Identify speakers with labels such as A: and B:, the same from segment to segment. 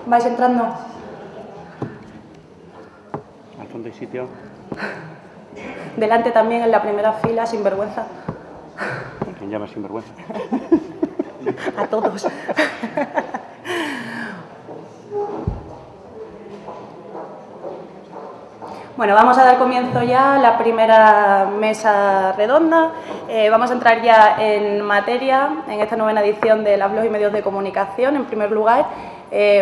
A: vais entrando.
B: Al fondo hay sitio.
A: Delante también, en la primera fila, sin vergüenza.
B: ¿Quién llama sinvergüenza?
A: A todos. Bueno, vamos a dar comienzo ya a la primera mesa redonda. Vamos a entrar ya en materia, en esta novena edición de Las Blogs y Medios de Comunicación. En primer lugar,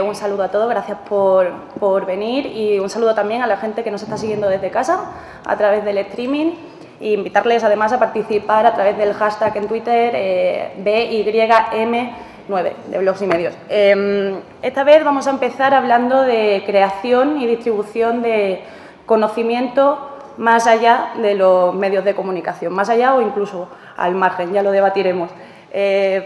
A: un saludo a todos, gracias por venir, y un saludo también a la gente que nos está siguiendo desde casa a través del streaming, e invitarles además a participar a través del hashtag en Twitter BYM9 de Blogs y Medios. Esta vez vamos a empezar hablando de creación y distribución de conocimiento más allá de los medios de comunicación, más allá o incluso al margen, ya lo debatiremos.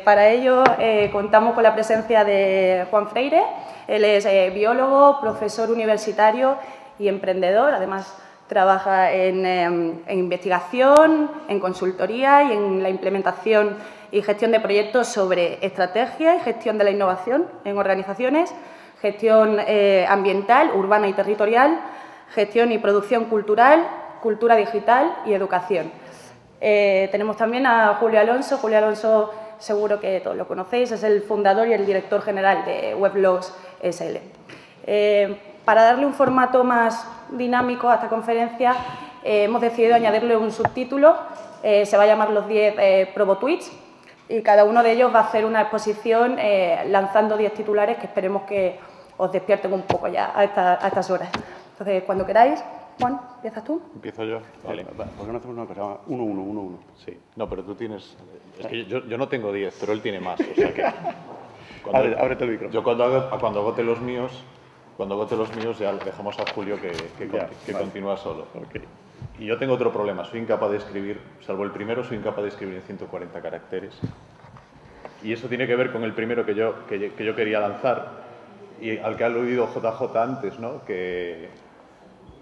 A: Para ello contamos con la presencia de Juan Freire. Él es biólogo, profesor universitario y emprendedor. Además, trabaja en investigación, en consultoría y en la implementación y gestión de proyectos sobre estrategia y gestión de la innovación en organizaciones, gestión ambiental, urbana y territorial, gestión y producción cultural, cultura digital y educación. Tenemos también a Julio Alonso. Julio Alonso, seguro que todos lo conocéis, es el fundador y el director general de Weblogs SL. Para darle un formato más dinámico a esta conferencia, hemos decidido añadirle un subtítulo. Se va a llamar Los 10 Probotweets, y cada uno de ellos va a hacer una exposición lanzando 10 titulares que esperemos que os despierten un poco ya a estas horas. Entonces, cuando queráis. Juan, ¿empiezas tú?
C: Empiezo yo.
B: Vale. ¿Por qué no hacemos una cosa? 1-1-1-1.
C: Sí. No, pero tú tienes... Es que yo no tengo 10, pero él tiene más. O sea que...
B: Ábrete el micrófono.
C: Yo cuando agote los míos ya dejamos a Julio que continúa solo.
B: Okay.
C: Y yo tengo otro problema. Soy incapaz de escribir, salvo el primero, soy incapaz de escribir en 140 caracteres. Y eso tiene que ver con el primero que yo quería lanzar y al que ha aludido JJ antes, ¿no? Que...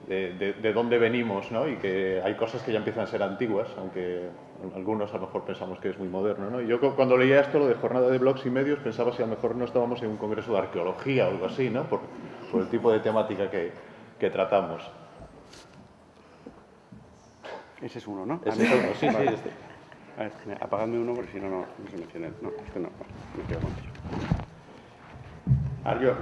C: De dónde venimos, ¿no? Y que hay cosas que ya empiezan a ser antiguas, aunque algunos a lo mejor pensamos que es muy moderno, ¿no? Y yo cuando leía esto, lo de jornada de blogs y medios, pensaba si a lo mejor no estábamos en un congreso de arqueología o algo así, ¿no? Por el tipo de temática que tratamos.
B: Ese es uno, ¿no?
C: Ese es uno, sí,
B: vale.
C: sí.
B: A ver, apagadme uno porque si no, no se menciona. No, este no, me quedo contigo.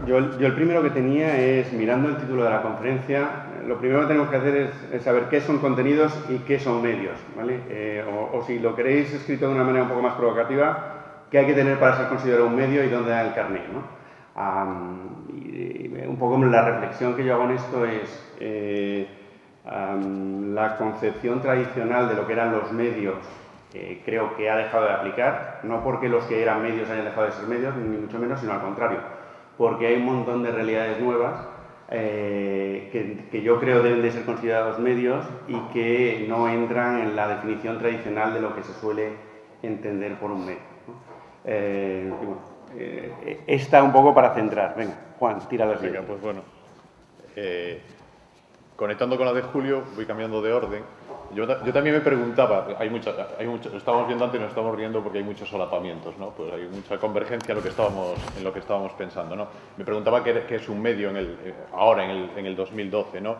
D: Yo el primero que tenía es, mirando el título de la conferencia, lo primero que tenemos que hacer es saber qué son contenidos y qué son medios, ¿vale? O si lo queréis escrito de una manera un poco más provocativa, qué hay que tener para ser considerado un medio y dónde da el carné, ¿no? Y un poco la reflexión que yo hago en esto es la concepción tradicional de lo que eran los medios. Creo que ha dejado de aplicar, no porque los que eran medios hayan dejado de ser medios, ni mucho menos, sino al contrario. Porque hay un montón de realidades nuevas que yo creo deben de ser considerados medios y que no entran en la definición tradicional de lo que se suele entender por un medio, ¿no?
B: Esta un poco para centrar. Venga, Juan, tira la
C: Venga, pues bueno. Conectando con la de Julio, voy cambiando de orden. Yo también me preguntaba, lo estábamos viendo antes y nos estamos riendo porque hay muchos solapamientos, ¿no? Pues hay mucha convergencia en lo que estábamos pensando, ¿no? Me preguntaba qué es un medio ahora, en el 2012, ¿no?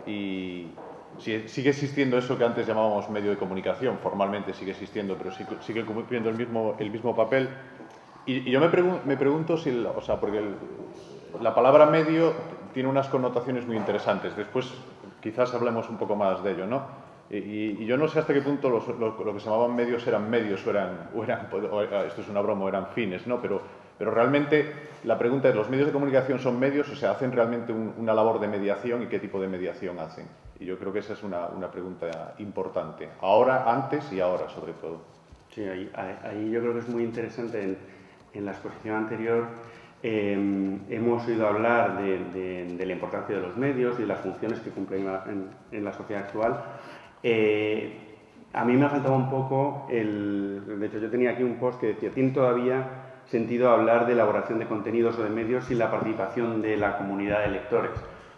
C: Y sigue existiendo eso que antes llamábamos medio de comunicación, formalmente sigue existiendo, pero sigue cumpliendo el mismo papel. Y yo me pregunto si, o sea, porque la palabra medio tiene unas connotaciones muy interesantes. Después quizás hablemos un poco más de ello, ¿no? Y yo no sé hasta qué punto lo que se llamaban medios o esto es una broma, o eran fines, ¿no? Pero realmente la pregunta es, ¿los medios de comunicación son medios o se hacen realmente una labor de mediación y qué tipo de mediación hacen? Y yo creo que esa es una pregunta importante. Ahora, antes y ahora, sobre todo.
D: Sí, ahí yo creo que es muy interesante. En la exposición anterior hemos oído hablar de la importancia de los medios y de las funciones que cumplen en la sociedad actual. A mí me ha faltado un poco, de hecho yo tenía aquí un post que decía, ¿tiene todavía sentido hablar de elaboración de contenidos o de medios sin la participación de la comunidad de lectores?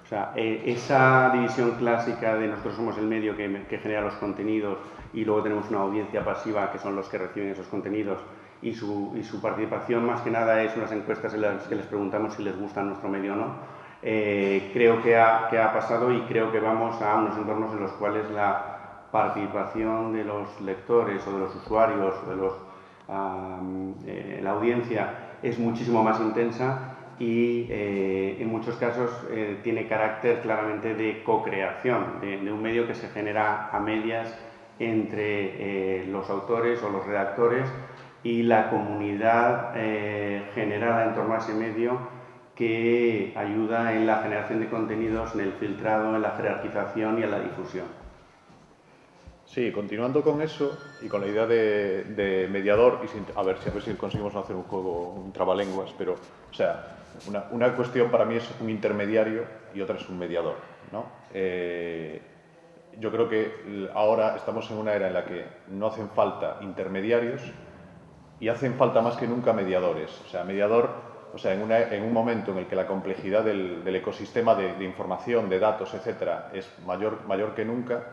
D: O sea, esa división clásica de nosotros somos el medio que genera los contenidos y luego tenemos una audiencia pasiva que son los que reciben esos contenidos y su participación más que nada es unas encuestas en las que les preguntamos si les gusta nuestro medio o no. Creo que ha pasado y creo que vamos a unos entornos en los cuales la participación de los lectores o de los usuarios o de la audiencia es muchísimo más intensa y en muchos casos tiene carácter claramente de co-creación, de un medio que se genera a medias entre los autores o los redactores y la comunidad generada en torno a ese medio, que ayuda en la generación de contenidos, en el filtrado, en la jerarquización y en la difusión.
C: Sí, continuando con eso y con la idea de mediador, y a ver si conseguimos no hacer un juego, un trabalenguas, pero, o sea, una cuestión para mí es un intermediario y otra es un mediador, ¿no? Yo creo que ahora estamos en una era en la que no hacen falta intermediarios y hacen falta más que nunca mediadores. O sea, en un momento en el que la complejidad del ecosistema de información, de datos, etcétera, es mayor que nunca,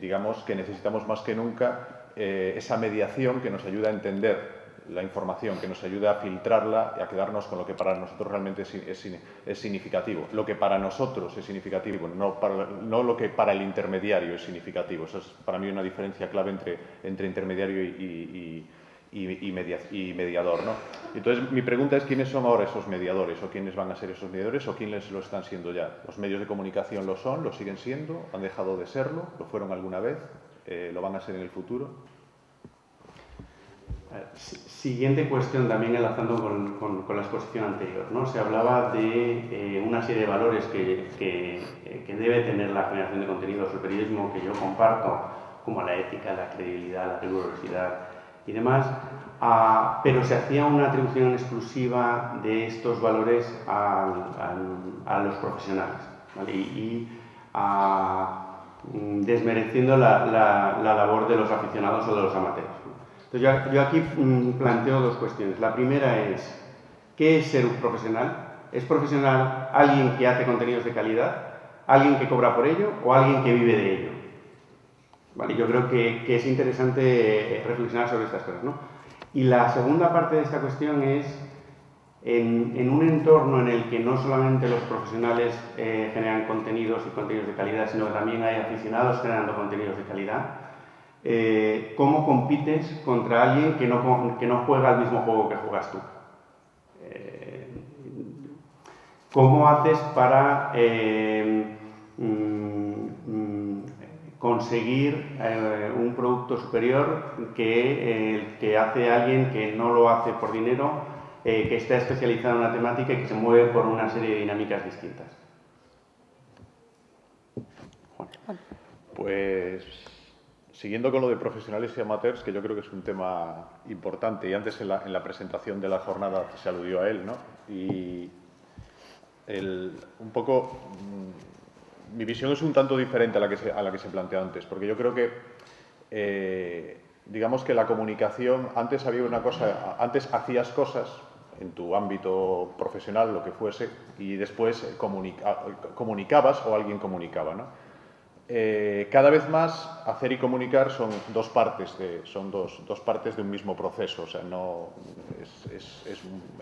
C: digamos que necesitamos más que nunca esa mediación que nos ayuda a entender la información, que nos ayuda a filtrarla y a quedarnos con lo que para nosotros realmente es significativo. Lo que para nosotros es significativo, no lo que para el intermediario es significativo. Eso es para mí una diferencia clave entre intermediario y mediador, ¿no? Entonces, mi pregunta es ¿quiénes son ahora esos mediadores? ¿O quiénes van a ser esos mediadores? ¿O quiénes lo están siendo ya? ¿Los medios de comunicación lo son? ¿Lo siguen siendo? ¿Han dejado de serlo? ¿Lo fueron alguna vez? ¿Lo van a ser en el futuro?
D: Siguiente cuestión, también enlazando con la exposición anterior, ¿no? Se hablaba de una serie de valores que debe tener la generación de contenidos, el periodismo, que yo comparto, como la ética, la credibilidad, la rigurosidad y demás, pero se hacía una atribución exclusiva de estos valores a los profesionales, ¿vale? Desmereciendo la labor de los aficionados o de los amateurs. Entonces, yo aquí planteo dos cuestiones. La primera es, ¿qué es ser un profesional? ¿Es profesional alguien que hace contenidos de calidad, alguien que cobra por ello o alguien que vive de ello? ¿Vale? Yo creo que es interesante reflexionar sobre estas cosas, ¿no? Y la segunda parte de esta cuestión es, en un entorno en el que no solamente los profesionales generan contenidos y contenidos de calidad, sino que también hay aficionados generando contenidos de calidad, ¿cómo compites contra alguien que no juega al mismo juego que juegas tú? ¿Cómo haces para conseguir un producto superior que hace alguien que no lo hace por dinero, que está especializado en una temática y que se mueve por una serie de dinámicas distintas?
C: Pues siguiendo con lo de profesionales y amateurs, que yo creo que es un tema importante, y antes en la presentación de la jornada se aludió a él, ¿no? Y un poco mi visión es un tanto diferente a la que se planteó antes, porque yo creo que digamos que la comunicación, antes había una cosa, antes hacías cosas en tu ámbito profesional, lo que fuese, y después comunicabas o alguien comunicaba, ¿no? Cada vez más hacer y comunicar son dos partes de un mismo proceso. O sea, no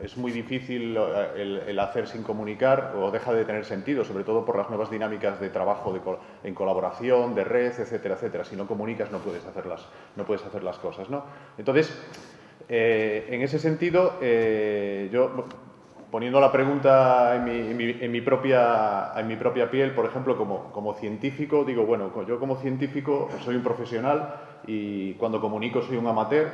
C: es muy difícil el hacer sin comunicar, o deja de tener sentido, sobre todo por las nuevas dinámicas de trabajo en colaboración, de red, etcétera, etcétera. Si no comunicas no puedes hacer las cosas, ¿no? Entonces, en ese sentido, yo, poniendo la pregunta en mi propia piel, por ejemplo, como científico, digo, bueno, yo como científico soy un profesional y cuando comunico soy un amateur,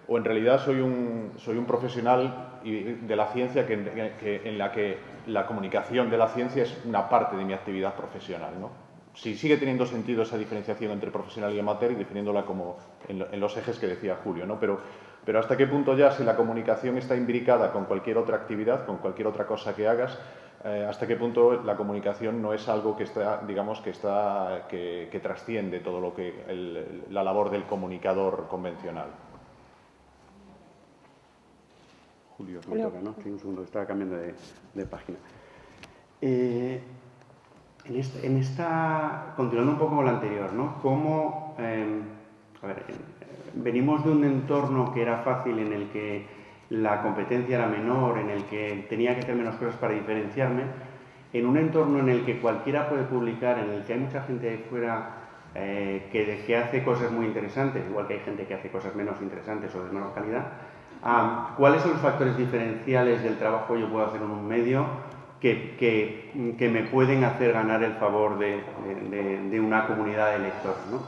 C: o en realidad soy un profesional de la ciencia en la que la comunicación de la ciencia es una parte de mi actividad profesional, ¿no? Si sigue teniendo sentido esa diferenciación entre profesional y amateur y definiéndola como en los ejes que decía Julio, ¿no? Pero hasta qué punto ya, si la comunicación está imbricada con cualquier otra actividad, con cualquier otra cosa que hagas, hasta qué punto la comunicación no es algo que está, digamos, que trasciende todo lo que la labor del comunicador convencional.
B: Julio, me toca, ¿no? Sí, un segundo, estaba cambiando de página.
D: Continuando un poco con lo anterior, ¿no? ¿Cómo A ver, venimos de un entorno que era fácil, en el que la competencia era menor, en el que tenía que hacer menos cosas para diferenciarme, en un entorno en el que cualquiera puede publicar, en el que hay mucha gente ahí fuera que hace cosas muy interesantes, igual que hay gente que hace cosas menos interesantes o de menor calidad. ¿Cuáles son los factores diferenciales del trabajo que yo puedo hacer en un medio que me pueden hacer ganar el favor de una comunidad de lectores, ¿no?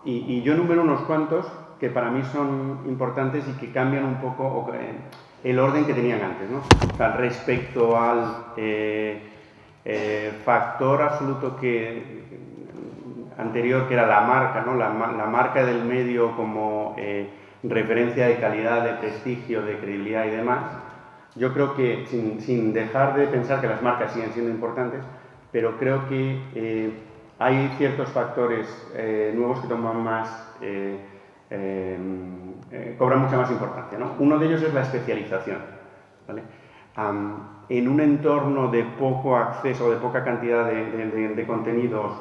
D: Y yo enumero unos cuantos que para mí son importantes y que cambian un poco el orden que tenían antes, ¿no? O sea, respecto al factor absoluto anterior, que era la marca, ¿no? La marca del medio como referencia de calidad, de prestigio, de credibilidad y demás. Yo creo que, sin dejar de pensar que las marcas siguen siendo importantes, pero creo que hay ciertos factores nuevos que toman cobran mucha más importancia, ¿no? Uno de ellos es la especialización, ¿vale? En un entorno de poco acceso, de poca cantidad de contenidos,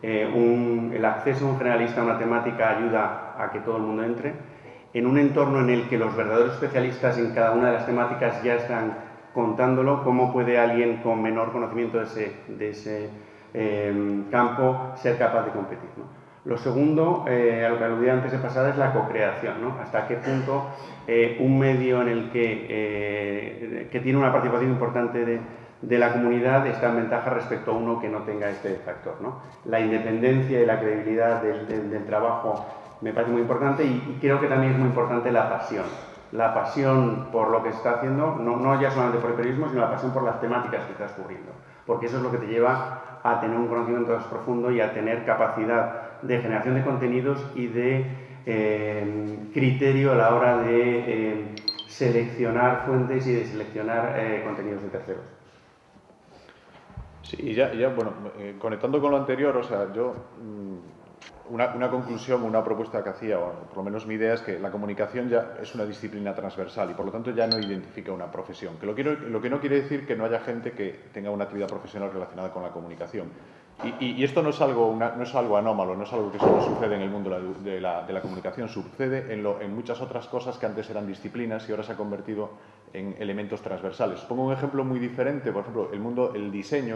D: el acceso a un generalista a una temática ayuda a que todo el mundo entre. En un entorno en el que los verdaderos especialistas en cada una de las temáticas ya están contándolo, ¿cómo puede alguien con menor conocimiento de ese campo ser capaz de competir, ¿no? Lo segundo, a lo que aludía antes de pasada, es la co-creación, ¿no? Hasta qué punto un medio en el que tiene una participación importante de la comunidad está en ventaja respecto a uno que no tenga este factor, ¿no? La independencia y la credibilidad del trabajo me parece muy importante, y creo que también es muy importante la pasión. La pasión por lo que se está haciendo, no ya solamente por el periodismo, sino la pasión por las temáticas que estás cubriendo. Porque eso es lo que te lleva a tener un conocimiento más profundo y a tener capacidad de generación de contenidos y de criterio a la hora de seleccionar fuentes y de seleccionar contenidos de terceros.
C: Sí, y ya bueno, conectando con lo anterior, o sea, yo... Una conclusión, una propuesta que hacía, o por lo menos mi idea, es que la comunicación ya es una disciplina transversal y por lo tanto ya no identifica una profesión. Lo que no quiere decir que no haya gente que tenga una actividad profesional relacionada con la comunicación. Y esto no es algo anómalo, no es algo que solo sucede en el mundo de la comunicación, sucede en muchas otras cosas que antes eran disciplinas y ahora se ha convertido en elementos transversales. Pongo un ejemplo muy diferente, por ejemplo, el diseño,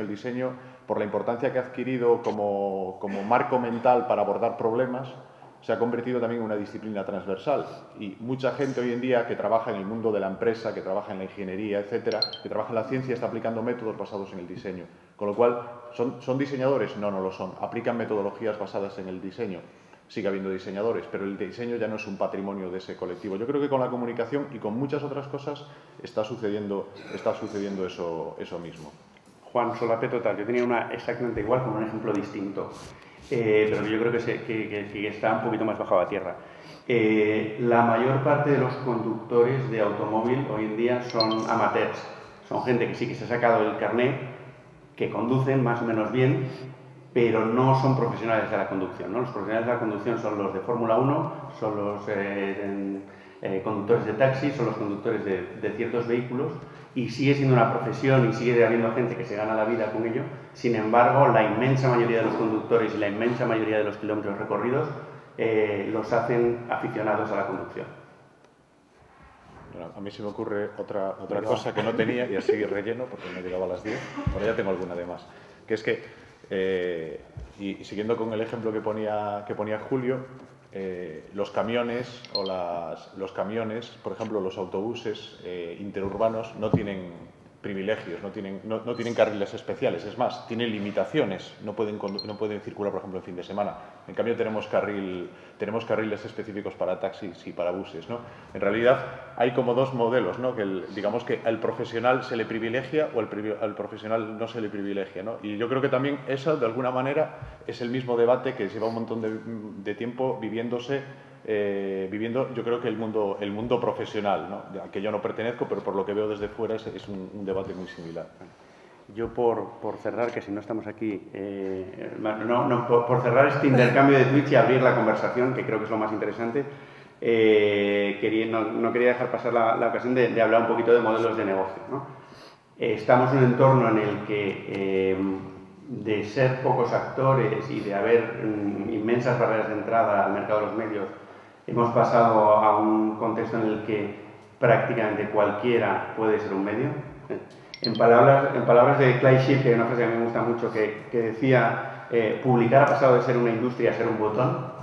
C: por la importancia que ha adquirido como marco mental para abordar problemas, se ha convertido también en una disciplina transversal. Y mucha gente hoy en día que trabaja en el mundo de la empresa, que trabaja en la ingeniería, etcétera, que trabaja en la ciencia, está aplicando métodos basados en el diseño. Con lo cual, ¿son diseñadores? No lo son. ¿Aplican metodologías basadas en el diseño? Sigue habiendo diseñadores, pero el diseño ya no es un patrimonio de ese colectivo. Yo creo que con la comunicación y con muchas otras cosas está sucediendo eso mismo.
D: Juan, solapé total. Yo tenía una exactamente igual, con un ejemplo distinto, pero yo creo que está un poquito más bajado a tierra. La mayor parte de los conductores de automóvil hoy en día son amateurs. Son gente que sí que se ha sacado el carnet, que conducen más o menos bien, pero no son profesionales de la conducción, ¿no? Los profesionales de la conducción son los de Fórmula 1, son los conductores de taxis, son los conductores de ciertos vehículos, y sigue siendo una profesión y sigue habiendo gente que se gana la vida con ello. Sin embargo, la inmensa mayoría de los conductores y la inmensa mayoría de los kilómetros recorridos los hacen aficionados a la conducción.
C: Bueno, a mí se me ocurre otra cosa que no tenía, y así relleno porque me llegaba a las 10, ahora ya tengo alguna de más, que es que y siguiendo con el ejemplo que ponía Julio, los camiones los camiones, por ejemplo, los autobuses interurbanos no tienen privilegios, no tienen carriles especiales, es más, tienen limitaciones, no pueden circular, por ejemplo, en fin de semana. En cambio, tenemos carriles específicos para taxis y para buses, ¿no? En realidad, hay como dos modelos, ¿no? Digamos que al profesional se le privilegia o al profesional no se le privilegia, ¿no? Y yo creo que también eso, de alguna manera, es el mismo debate que lleva un montón de tiempo viviendo, yo creo que el mundo profesional, ¿no? Al que yo no pertenezco, pero por lo que veo desde fuera es un debate muy similar.
D: Yo por cerrar, que si no estamos aquí, por cerrar este intercambio de tweets y abrir la conversación, que creo que es lo más interesante, no quería dejar pasar la ocasión de hablar un poquito de modelos de negocio, ¿no? Estamos en un entorno en el que de ser pocos actores y de haber inmensas barreras de entrada al mercado de los medios, hemos pasado a un contexto en el que prácticamente cualquiera puede ser un medio. En palabras de Clay Ship, que hay una frase que a mí me gusta mucho, que decía, publicar ha pasado de ser una industria a ser un botón.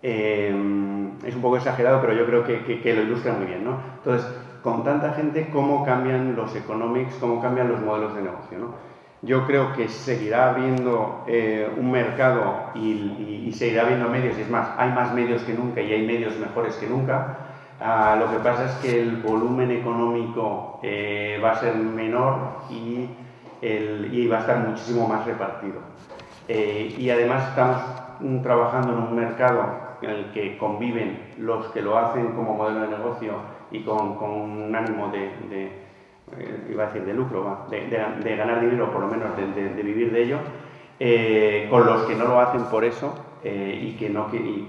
D: Es un poco exagerado, pero yo creo que lo ilustra muy bien, ¿no? Entonces, con tanta gente, ¿cómo cambian los economics, cómo cambian los modelos de negocio, ¿no? Yo creo que seguirá habiendo un mercado y seguirá habiendo medios, y es más, hay más medios que nunca y hay medios mejores que nunca. Lo que pasa es que el volumen económico va a ser menor y va a estar muchísimo más repartido. Y además estamos trabajando en un mercado en el que conviven los que lo hacen como modelo de negocio y con un ánimo iba a decir de lucro, de ganar dinero, por lo menos de vivir de ello, con los que no lo hacen por eso y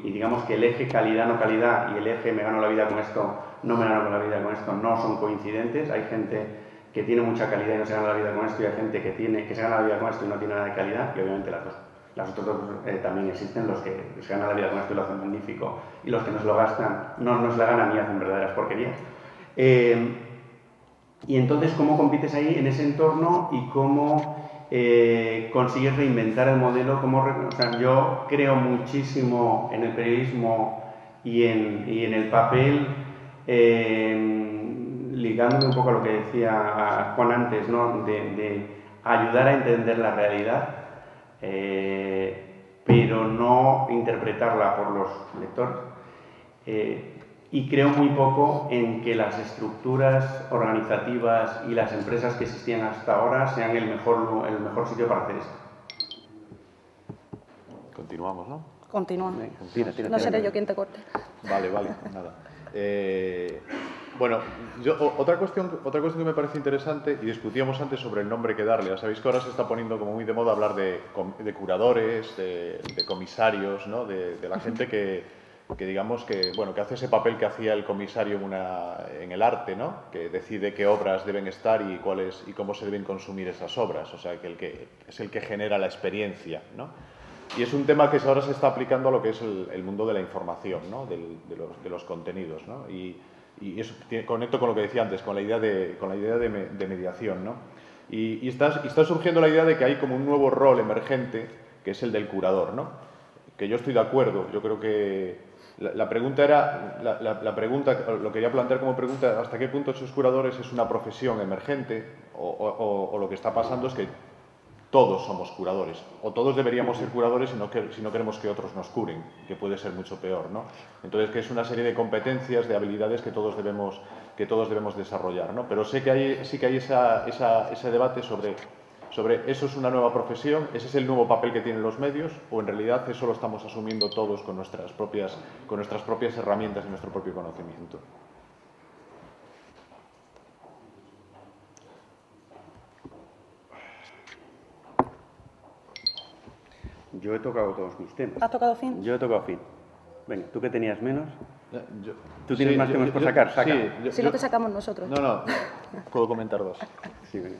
D: digamos que el eje calidad no calidad y el eje me gano la vida con esto, no me gano la vida con esto, no son coincidentes. Hay gente que tiene mucha calidad y no se gana la vida con esto, y hay gente que se gana la vida con esto y no tiene nada de calidad, y obviamente las otras dos también existen, los que se ganan la vida con esto y lo hacen magnífico, y los que no se lo gastan, no se la ganan y hacen verdaderas porquerías. Y entonces, ¿cómo compites ahí en ese entorno y cómo consigues reinventar el modelo? O sea, yo creo muchísimo en el periodismo y en el papel, ligándome un poco a lo que decía Juan antes, ¿no? de ayudar a entender la realidad, pero no interpretarla por los lectores. Y creo muy poco en que las estructuras organizativas y las empresas que existían hasta ahora sean el mejor sitio para hacer esto.
C: Continuamos, ¿no?
A: Continúa.
B: Tira,
A: No seré yo quien te corte.
C: Vale, nada. Bueno, otra cuestión que me parece interesante, y discutíamos antes sobre el nombre que darle. Ya sabéis que ahora se está poniendo como muy de moda hablar de curadores, de comisarios, ¿no? De la gente que digamos que hace ese papel que hacía el comisario en el arte, ¿no? Que decide qué obras deben estar y cómo se deben consumir esas obras. O sea, que es el que genera la experiencia, ¿no? Y es un tema que ahora se está aplicando a lo que es el mundo de la información, ¿no? de los contenidos, ¿no? Y eso conecto con lo que decía antes, con la idea de mediación, ¿no? Y está surgiendo la idea de que hay como un nuevo rol emergente, que es el del curador, ¿no? Que yo estoy de acuerdo. Yo creo que la pregunta era, lo quería plantear como pregunta, ¿hasta qué punto esos curadores es una profesión emergente? O lo que está pasando es que todos somos curadores, o todos deberíamos ser curadores si no queremos que otros nos curen, que puede ser mucho peor, ¿no? Entonces, que es una serie de competencias, de habilidades que todos debemos desarrollar, ¿no? Pero sí que hay ese debate sobre eso es una nueva profesión, ese es el nuevo papel que tienen los medios, o en realidad eso lo estamos asumiendo todos con nuestras propias herramientas y nuestro propio conocimiento.
D: Yo he tocado todos mis temas.
A: ¿Has tocado fin?
D: Yo he tocado fin. Venga, ¿tú qué tenías menos?
C: Yo,
D: ¿Tú tienes más temas por sacar? Saca.
A: Sí, lo que sacamos nosotros.
C: No, puedo comentar dos.
D: Sí, venga.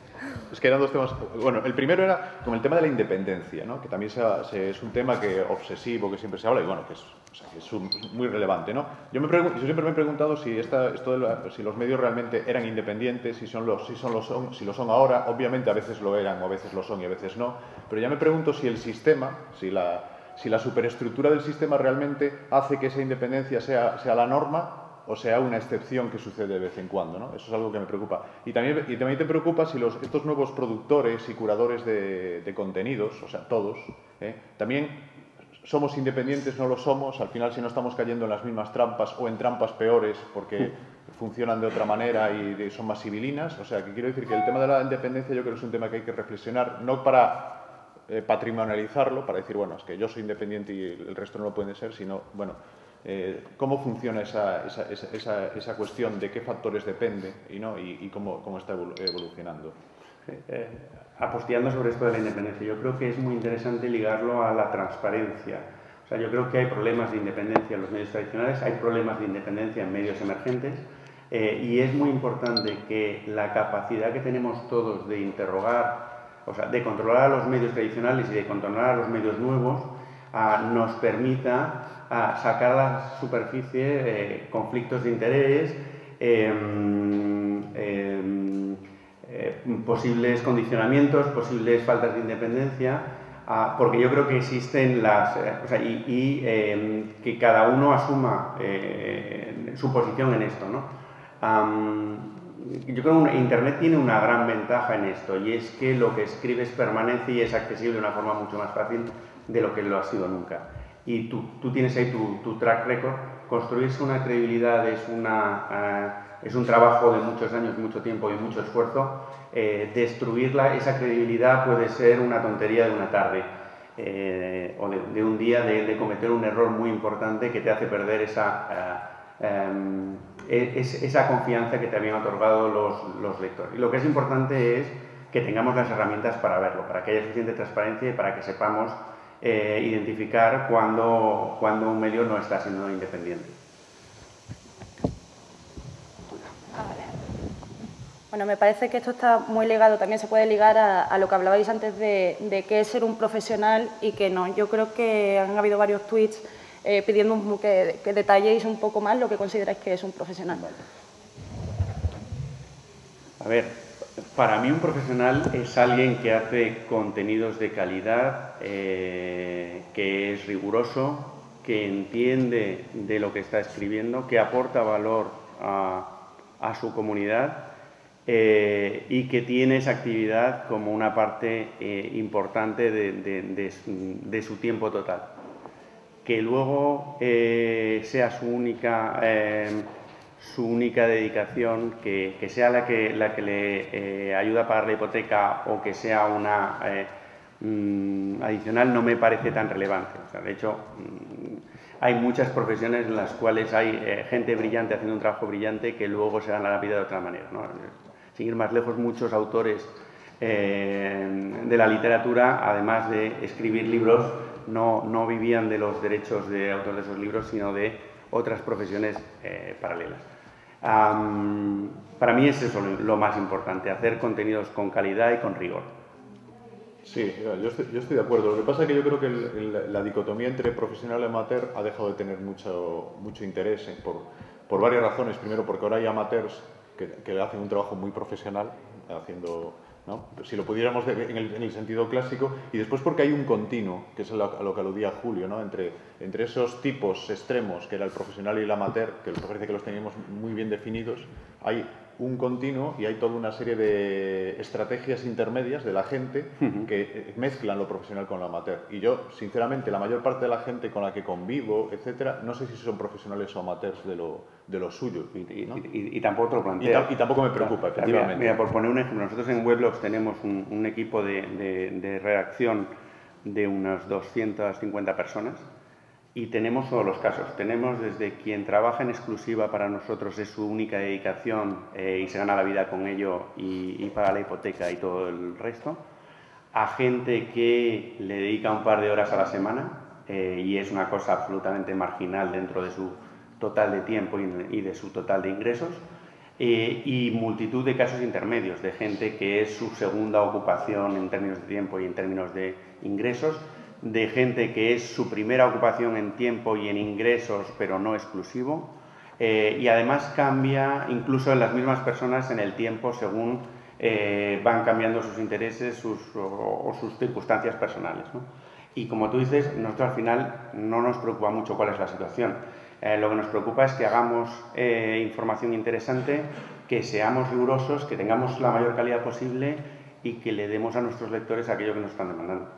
C: Es que eran dos temas. Bueno, el primero era como el tema de la independencia, ¿no? Que también es un tema obsesivo que siempre se habla y bueno, que es muy relevante, ¿no? Yo siempre me he preguntado si los medios realmente eran independientes, si lo son ahora. Obviamente a veces lo eran, o a veces lo son y a veces no. Pero ya me pregunto si el sistema, si la superestructura del sistema realmente hace que esa independencia sea la norma o sea una excepción que sucede de vez en cuando, ¿no? Eso es algo que me preocupa. Y también te preocupa si estos nuevos productores y curadores de contenidos, o sea, todos, también somos independientes, no lo somos, al final si no estamos cayendo en las mismas trampas o en trampas peores porque funcionan de otra manera y son más civilinas. O sea, que quiero decir que el tema de la independencia yo creo que es un tema que hay que reflexionar, no para patrimonializarlo, para decir, bueno, es que yo soy independiente y el resto no lo pueden ser, sino, bueno, cómo funciona esa cuestión, de qué factores depende y cómo está evolucionando.
D: Apostillando sobre esto de la independencia, yo creo que es muy interesante ligarlo a la transparencia. O sea, yo creo que hay problemas de independencia en los medios tradicionales, hay problemas de independencia en medios emergentes, y es muy importante que la capacidad que tenemos todos de interrogar o sea, de controlar a los medios tradicionales y de controlar a los medios nuevos, nos permita sacar a la superficie conflictos de interés, posibles condicionamientos, posibles faltas de independencia, porque yo creo que existen que cada uno asuma su posición en esto, ¿no? Yo creo que Internet tiene una gran ventaja en esto, y es que lo que escribes permanece y es accesible de una forma mucho más fácil de lo que lo ha sido nunca. Y tú tienes ahí tu track record. Construirse una credibilidad es un trabajo de muchos años, mucho tiempo y mucho esfuerzo. Destruirla, esa credibilidad, puede ser una tontería de una tarde o de un día de cometer un error muy importante que te hace perder esa confianza que te habían otorgado los lectores. Y lo que es importante es que tengamos las herramientas para verlo, para que haya suficiente transparencia y para que sepamos identificar cuando un medio no está siendo independiente.
A: Bueno, me parece que esto está muy ligado, también se puede ligar a lo que hablabais antes de qué es ser un profesional y qué no. Yo creo que han habido varios tweets pidiendo que detalléis un poco más lo que consideráis que es un profesional.
D: A ver, para mí un profesional es alguien que hace contenidos de calidad, que es riguroso, que entiende de lo que está escribiendo, que aporta valor a su comunidad y que tiene esa actividad como una parte importante de su tiempo total. Que luego sea su única dedicación, que sea la que le ayuda a pagar la hipoteca o que sea una adicional, no me parece tan relevante. O sea, de hecho, hay muchas profesiones en las cuales hay gente brillante haciendo un trabajo brillante que luego se gana la vida de otra manera, ¿no? Sin ir más lejos, muchos autores de la literatura, además de escribir libros, no vivían de los derechos de autor de esos libros, sino de otras profesiones paralelas. Para mí es eso lo más importante, hacer contenidos con calidad y con rigor.
C: Sí, yo estoy de acuerdo. Lo que pasa es que yo creo que la dicotomía entre profesional y amateur ha dejado de tener mucho interés por varias razones. Primero, porque ahora hay amateurs que hacen un trabajo muy profesional, ¿no? Si lo pudiéramos en el sentido clásico, y después porque hay un continuo, que es a lo que aludía Julio, ¿no? Entre esos tipos extremos, que era el profesional y el amateur, que parece que los teníamos muy bien definidos, hay un continuo y hay toda una serie de estrategias intermedias de la gente que mezclan lo profesional con lo amateur. Y yo, sinceramente, la mayor parte de la gente con la que convivo, etcétera, no sé si son profesionales o amateurs de lo suyo. ¿No?
D: Y tampoco te lo planteo.
C: Y tampoco me preocupa, efectivamente.
D: Mira, por poner un ejemplo, nosotros en Weblogs tenemos un equipo de redacción de unas 250 personas. Y tenemos todos los casos. Tenemos desde quien trabaja en exclusiva para nosotros, es su única dedicación y se gana la vida con ello y paga la hipoteca y todo el resto, a gente que le dedica un par de horas a la semana y es una cosa absolutamente marginal dentro de su total de tiempo y de su total de ingresos, y multitud de casos intermedios, de gente que es su segunda ocupación en términos de tiempo y en términos de ingresos, de gente que es su primera ocupación en tiempo y en ingresos, pero no exclusivo, y además cambia incluso en las mismas personas en el tiempo según van cambiando sus intereses o sus circunstancias personales, ¿no? Y como tú dices, nosotros al final no nos preocupa mucho cuál es la situación. Lo que nos preocupa es que hagamos información interesante, que seamos rigurosos, que tengamos la mayor calidad posible y que le demos a nuestros lectores aquello que nos están demandando.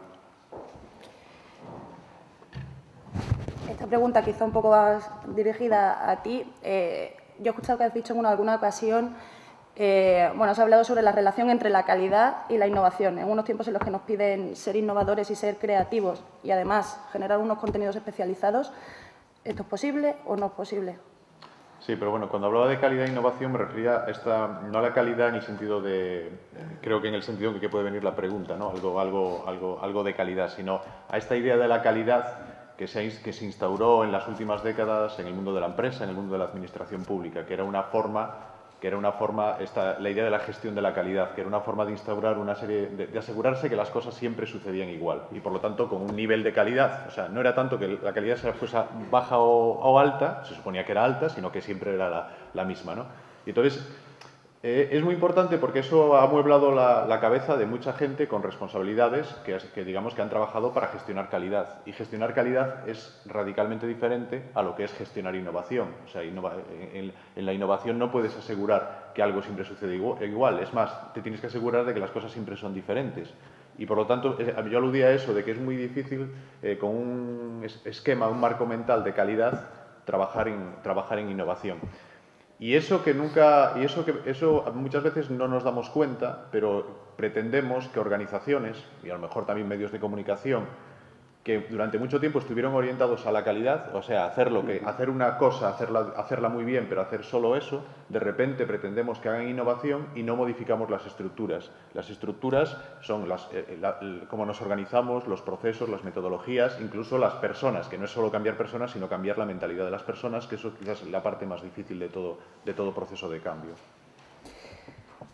A: Esta pregunta quizá un poco más dirigida a ti. Yo he escuchado que has dicho en alguna ocasión, has hablado sobre la relación entre la calidad y la innovación. En unos tiempos en los que nos piden ser innovadores y ser creativos y además generar unos contenidos especializados, ¿esto es posible o no es posible?
C: Sí, pero bueno, cuando hablaba de calidad e innovación me refería no a la calidad en el sentido creo que en el sentido en que puede venir la pregunta, ¿no? Algo de calidad, sino a esta idea de la calidad que se instauró en las últimas décadas en el mundo de la empresa, en el mundo de la administración pública, que era una forma que era una forma, la idea de la gestión de la calidad, que era una forma de instaurar una serie, de asegurarse que las cosas siempre sucedían igual y por lo tanto con un nivel de calidad. O sea, no era tanto que la calidad fuese baja o alta, se suponía que era alta, sino que siempre era la misma, ¿no? Y entonces, es muy importante porque eso ha amueblado la cabeza de mucha gente con responsabilidades que digamos que han trabajado para gestionar calidad. Y gestionar calidad es radicalmente diferente a lo que es gestionar innovación. O sea, en la innovación no puedes asegurar que algo siempre sucede igual. Es más, te tienes que asegurar de que las cosas siempre son diferentes. Y por lo tanto, yo aludía a eso, de que es muy difícil con un esquema, un marco mental de calidad, trabajar en innovación. Y eso muchas veces no nos damos cuenta, pero pretendemos que organizaciones, y a lo mejor también medios de comunicación, que durante mucho tiempo estuvieron orientados a la calidad, o sea, hacer una cosa, hacerla muy bien, pero hacer solo eso, de repente pretendemos que hagan innovación y no modificamos las estructuras. Las estructuras son cómo nos organizamos, los procesos, las metodologías, incluso las personas, que no es solo cambiar personas, sino cambiar la mentalidad de las personas, que eso quizás es la parte más difícil de todo proceso de cambio.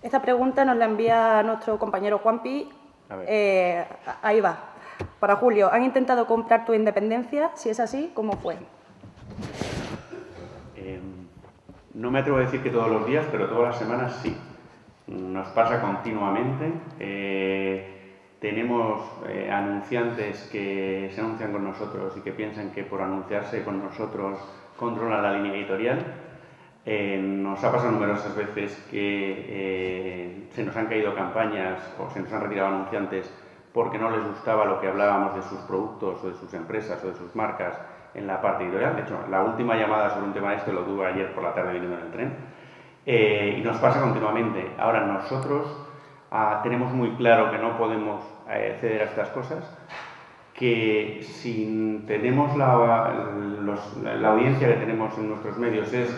A: Esta pregunta nos la envía nuestro compañero Juanpi. Ahí va. Para Julio, ¿han intentado comprar tu independencia? Si es así, ¿cómo fue?
D: No me atrevo a decir que todos los días, pero todas las semanas sí. Nos pasa continuamente. Tenemos anunciantes que se anuncian con nosotros y que piensan que por anunciarse con nosotros controlan la línea editorial. Nos ha pasado numerosas veces que se nos han caído campañas o se nos han retirado anunciantes porque no les gustaba lo que hablábamos de sus productos o de sus empresas o de sus marcas en la parte editorial. De hecho, la última llamada sobre un tema de este lo tuve ayer por la tarde viniendo en el tren. Y nos pasa continuamente. Ahora, nosotros tenemos muy claro que no podemos ceder a estas cosas, que si tenemos la audiencia que tenemos en nuestros medios es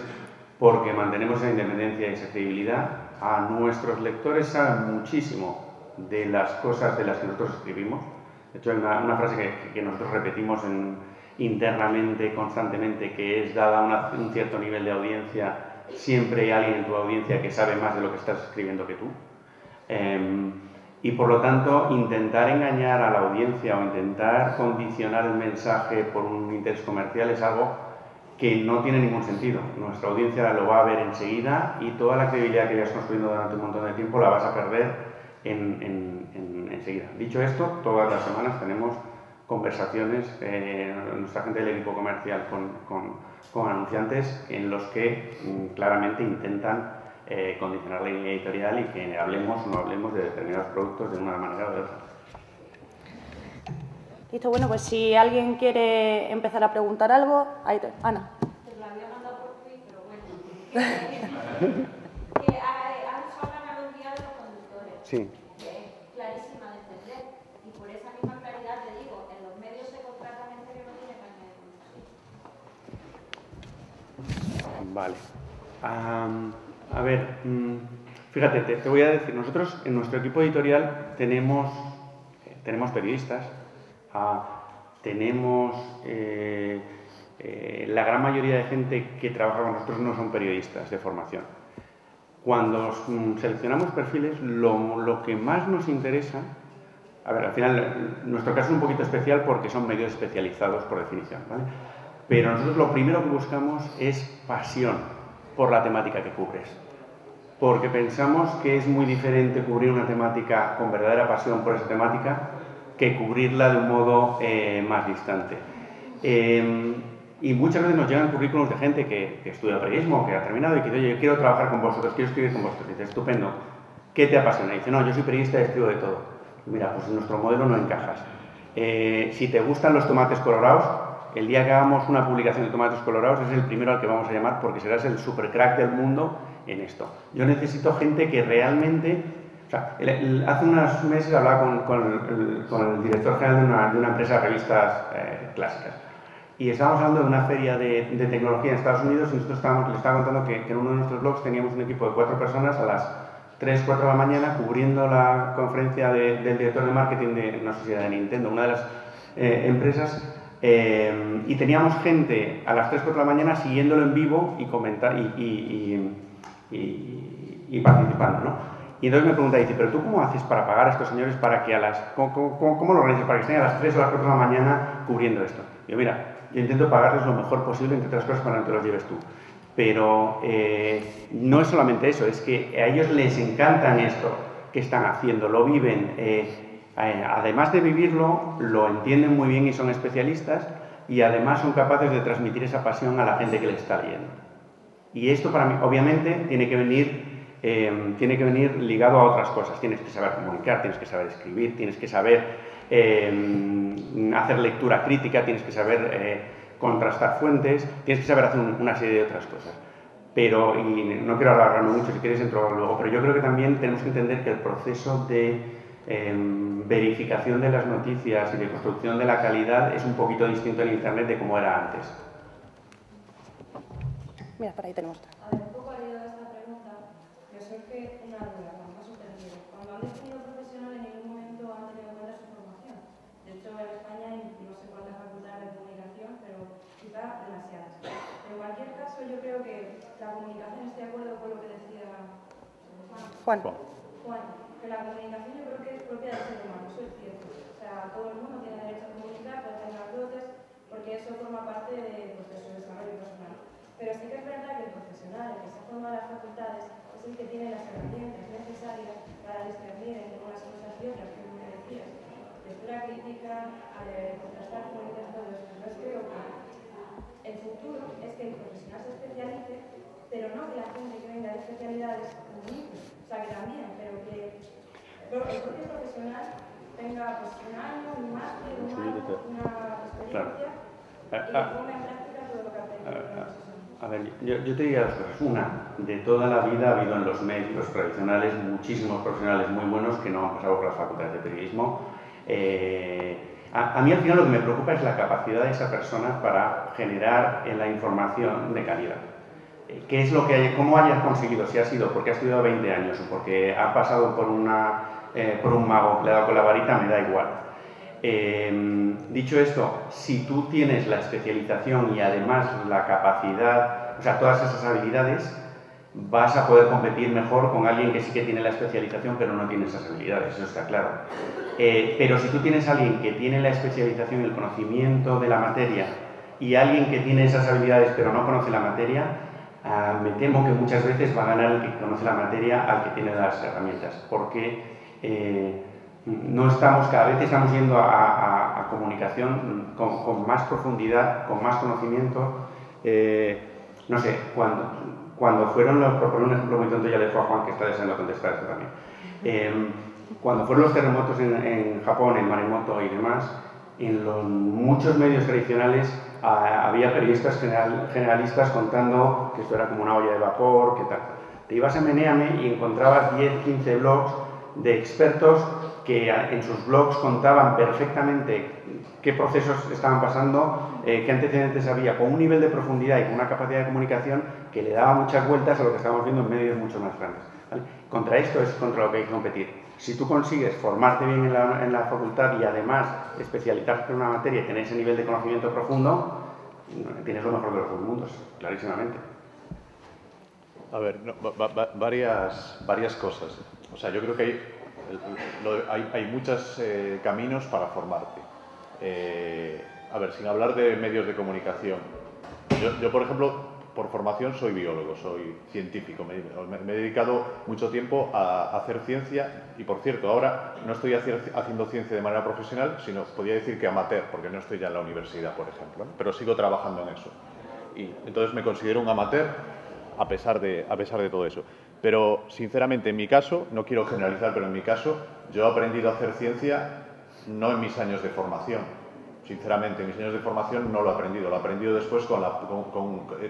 D: porque mantenemos esa independencia y esa credibilidad. A nuestros lectores saben muchísimo de las cosas de las que nosotros escribimos. De hecho, hay una frase que nosotros repetimos internamente, constantemente, que es, dada un cierto nivel de audiencia, siempre hay alguien en tu audiencia que sabe más de lo que estás escribiendo que tú. Y por lo tanto, intentar engañar a la audiencia o intentar condicionar el mensaje por un interés comercial es algo que no tiene ningún sentido. Nuestra audiencia lo va a ver enseguida y toda la credibilidad que llevas construyendo durante un montón de tiempo la vas a perder enseguida. Dicho esto, todas las semanas tenemos conversaciones, nuestra gente del equipo comercial con anunciantes en los que claramente intentan condicionar la línea editorial y que hablemos o no hablemos de determinados productos de una manera o de otra.
A: Listo, bueno, pues si alguien quiere empezar a preguntar algo, ahí te... Ana.
E: Te la había mandado por Twitter, pero bueno. Que han usado la analogía de los conductores.
B: Sí.
E: Que es clarísima de entender. Y por esa misma claridad te digo, en los medios se contrata gente que no tiene carnet de conducir.
D: Vale. A ver, fíjate, te voy a decir, nosotros en nuestro equipo editorial tenemos periodistas, tenemos la gran mayoría de gente que trabaja con nosotros no son periodistas de formación. Cuando seleccionamos perfiles, lo que más nos interesa, a ver, al final nuestro caso es un poquito especial porque son medios especializados por definición, ¿vale? Pero nosotros lo primero que buscamos es pasión por la temática que cubres, porque pensamos que es muy diferente cubrir una temática con verdadera pasión por esa temática que cubrirla de un modo más distante. Y muchas veces nos llegan currículums de gente que estudia periodismo, que ha terminado y que dice, oye, yo quiero trabajar con vosotros, quiero escribir con vosotros. Y dice, estupendo, ¿qué te apasiona? Y dice, no, yo soy periodista y escribo de todo. Y mira, pues en nuestro modelo no encajas. Si te gustan los tomates colorados, el día que hagamos una publicación de tomates colorados es el primero al que vamos a llamar porque serás el super crack del mundo en esto. Yo necesito gente que realmente... O sea, hace unos meses hablaba con el director general de una empresa de revistas clásicas y estábamos hablando de una feria de tecnología en Estados Unidos y nosotros le estaba contando que en uno de nuestros blogs teníamos un equipo de 4 personas a las 3, 4 de la mañana cubriendo la conferencia del director de marketing de, no sé si era de Nintendo, una de las empresas, y teníamos gente a las 3, 4 de la mañana siguiéndolo en vivo y y participando, ¿no? Y entonces me pregunta, dice, ¿pero tú cómo haces para pagar a estos señores para que ¿cómo lo organizas para que estén a las 3 o las 4 de la mañana cubriendo esto? Y yo, mira, yo intento pagarles lo mejor posible, entre otras cosas, para que te los lleves tú. Pero no es solamente eso, es que a ellos les encantan esto que están haciendo, lo viven. Además de vivirlo, lo entienden muy bien y son especialistas, y además son capaces de transmitir esa pasión a la gente que les está leyendo. Y esto para mí, obviamente, tiene que venir ligado a otras cosas. Tienes que saber comunicar, tienes que saber escribir, tienes que saber hacer lectura crítica, tienes que saber contrastar fuentes, tienes que saber hacer una serie de otras cosas. Pero, y no quiero alargarme mucho, si quieres entro luego, pero yo creo que también tenemos que entender que el proceso de verificación de las noticias y de construcción de la calidad es un poquito distinto en Internet de como era antes.
A: Mira, por ahí tenemos otra.
E: A ver, un poco al hilo de esta pregunta, me surge una duda, cuando me ha surgido. Cuando han definido profesional, en ningún momento han tenido en cuenta su formación. De hecho, en España hay no sé cuántas facultades de comunicación, pero quizá demasiadas. En cualquier caso, yo creo que la comunicación, estoy de acuerdo con lo que decía
A: Juan.
E: que la comunicación yo creo que es propia del ser humano, eso es cierto. O sea, todo el mundo tiene derecho a comunicar, puede tener dotes, porque eso forma parte de su desarrollo personal. Pero sí que es verdad que el profesional, el que se forma en las facultades, es el que tiene las herramientas necesarias para discernir entre unas cosas y otras, como me decías. Lectura crítica, contrastar fuentes, todo eso. Entonces creo que el futuro es que el profesional se especialice, pero no que la gente que venga de especialidades comunique. O sea, que también, pero que el propio profesional tenga pues, un año, un máster, una experiencia y que ponga en práctica todo lo que ha aprendido.
D: A ver, yo te diría dos cosas. Una, de toda la vida ha habido en los medios tradicionales muchísimos profesionales muy buenos que no han pasado por las facultades de periodismo. A mí al final lo que me preocupa es la capacidad de esa persona para generar la información de calidad. ¿Qué es lo que cómo haya conseguido? Si ha sido porque ha estudiado 20 años o porque ha pasado por un mago que le ha dado con la varita, me da igual. Dicho esto, si tú tienes la especialización y además la capacidad, o sea, todas esas habilidades, vas a poder competir mejor con alguien que sí que tiene la especialización pero no tiene esas habilidades, eso está claro. Pero si tú tienes a alguien que tiene la especialización y el conocimiento de la materia y alguien que tiene esas habilidades pero no conoce la materia, me temo que muchas veces va a ganar el que conoce la materia al que tiene las herramientas, porque no estamos, cada vez estamos yendo a comunicación con más profundidad, con más conocimiento. No sé, cuando fueron los, por poner un ejemplo muy tonto, ya le dejo a Juan que está deseando contestar esto también. Cuando fueron los terremotos en Japón, en Maremoto y demás, en muchos medios tradicionales había periodistas generalistas contando que esto era como una olla de vapor, que tal. Te ibas a Meneame y encontrabas 10, 15 blogs de expertos que en sus blogs contaban perfectamente qué procesos estaban pasando, qué antecedentes había, con un nivel de profundidad y con una capacidad de comunicación que le daba muchas vueltas a lo que estamos viendo en medios mucho más grandes, ¿vale? Contra esto es contra lo que hay que competir. Si tú consigues formarte bien en la facultad y además especializarte en una materia y tener ese nivel de conocimiento profundo, tienes lo mejor de los dos mundos, clarísimamente.
C: A ver, no, varias cosas. O sea, yo creo que hay muchos caminos para formarte. A ver, sin hablar de medios de comunicación. Yo, por ejemplo, por formación soy biólogo, soy científico. Me he dedicado mucho tiempo a hacer ciencia y, por cierto, ahora no estoy haciendo ciencia de manera profesional, sino podría decir que amateur, porque no estoy ya en la universidad, por ejemplo, ¿no? Pero sigo trabajando en eso. Y entonces me considero un amateur a pesar de todo eso. Pero, sinceramente, en mi caso, no quiero generalizar, pero en mi caso, yo he aprendido a hacer ciencia no en mis años de formación. Sinceramente, en mis años de formación no lo he aprendido después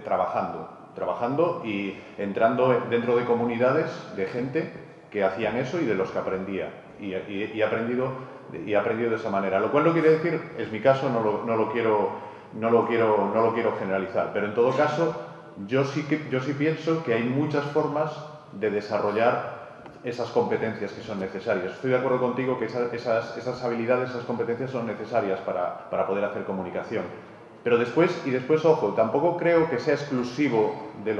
C: trabajando y entrando dentro de comunidades de gente que hacían eso y de los que aprendía. Y he aprendido de esa manera. Lo cual no quiere decir, es mi caso, no lo quiero generalizar, pero en todo caso, yo sí pienso que hay muchas formas de desarrollar esas competencias que son necesarias. Estoy de acuerdo contigo que esas habilidades, esas competencias son necesarias para poder hacer comunicación. Pero después, ojo, tampoco creo que sea exclusivo de